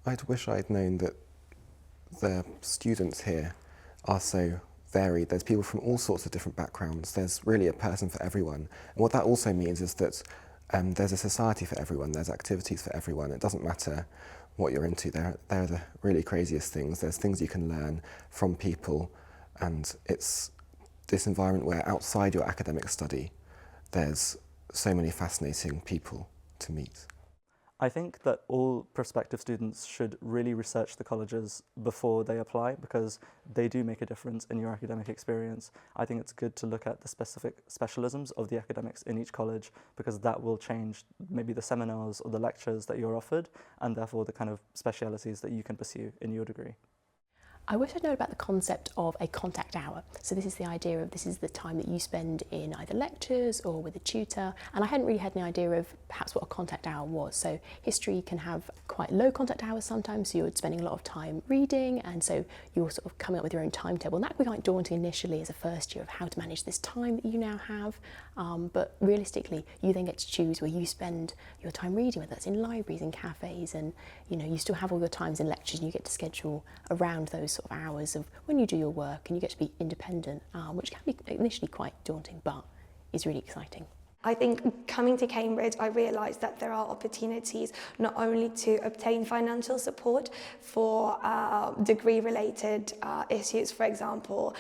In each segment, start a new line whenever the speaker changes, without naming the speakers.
I'd wish I'd known that the students here are so varied. There's people from all sorts of different backgrounds. There's really a person for everyone. And what that also means is that there's a society for everyone. There's activities for everyone. It doesn't matter what you're into. They're the really craziest things. There's things you can learn from people, and it's this environment where outside your academic study, there's so many fascinating people to meet.
I think that all prospective students should really research the colleges before they apply, because they do make a difference in your academic experience. I think it's good to look at the specific specialisms of the academics in each college, because that will change maybe the seminars or the lectures that you're offered, and therefore the kind of specialities that you can pursue in your degree.
I wish I'd known about the concept of a contact hour. So this is the idea of this is the time that you spend in either lectures or with a tutor. And I hadn't really had any idea of perhaps what a contact hour was. So history can have quite low contact hours sometimes. So you're spending a lot of time reading, and so you're sort of coming up with your own timetable. And that can be quite daunting initially as a first year of how to manage this time that you now have. But realistically, you then get to choose where you spend your time reading, whether that's in libraries, in cafes, and you still have all your times in lectures, and you get to schedule around those sort of hours of when you do your work, and you get to be independent, which can be initially quite daunting, but is really exciting.
I think coming to Cambridge, I realised that there are opportunities not only to obtain financial support for degree-related issues, for example,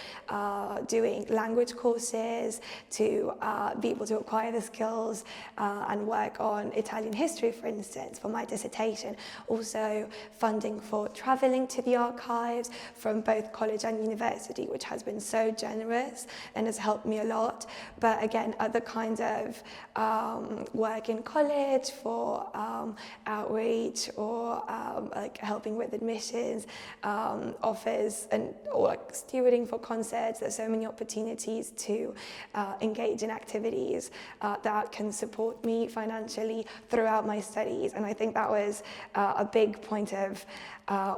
doing language courses, to be able to acquire the skills and work on Italian history, for instance, for my dissertation. Also funding for travelling to the archives from both college and university, which has been so generous and has helped me a lot. But again, other kinds of work in college for outreach, or like helping with admissions, offers, or like stewarding for concerts. There's so many opportunities to engage in activities that can support me financially throughout my studies, and I think that was a big point of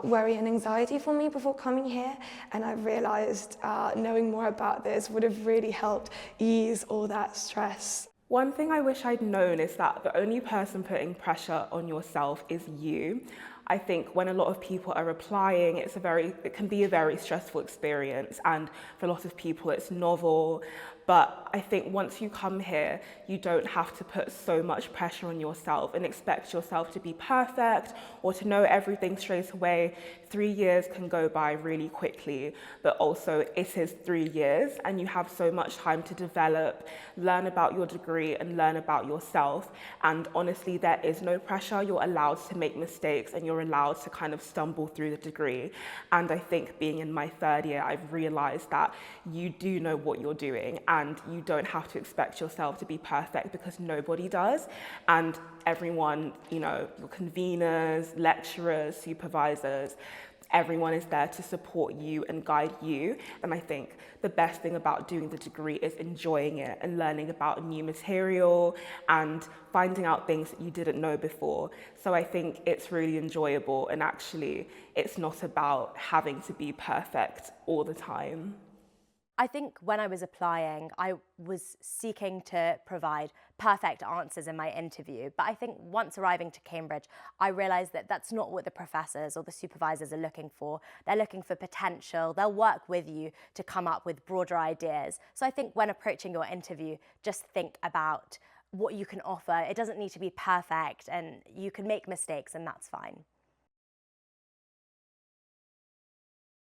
worry and anxiety for me before coming here, and I've realised knowing more about this would have really helped ease all that stress.
One thing I wish I'd known is that the only person putting pressure on yourself is you. I think when a lot of people are applying, it can be a very stressful experience, and for a lot of people it's novel. But I think once you come here, you don't have to put so much pressure on yourself and expect yourself to be perfect or to know everything straight away. 3 years can go by really quickly, but also it is 3 years, and you have so much time to develop, learn about your degree and learn about yourself. And honestly, there is no pressure. You're allowed to make mistakes, and you're allowed to kind of stumble through the degree. And I think being in my 3rd year, I've realized that you do know what you're doing, and you don't have to expect yourself to be perfect, because nobody does. And everyone, your conveners, lecturers, supervisors, everyone is there to support you and guide you. And I think the best thing about doing the degree is enjoying it and learning about new material and finding out things that you didn't know before. So I think it's really enjoyable, and actually it's not about having to be perfect all the time.
I think when I was applying, I was seeking to provide perfect answers in my interview. But I think once arriving to Cambridge, I realised that that's not what the professors or the supervisors are looking for. They're looking for potential. They'll work with you to come up with broader ideas. So I think when approaching your interview, just think about what you can offer. It doesn't need to be perfect, and you can make mistakes, and that's fine.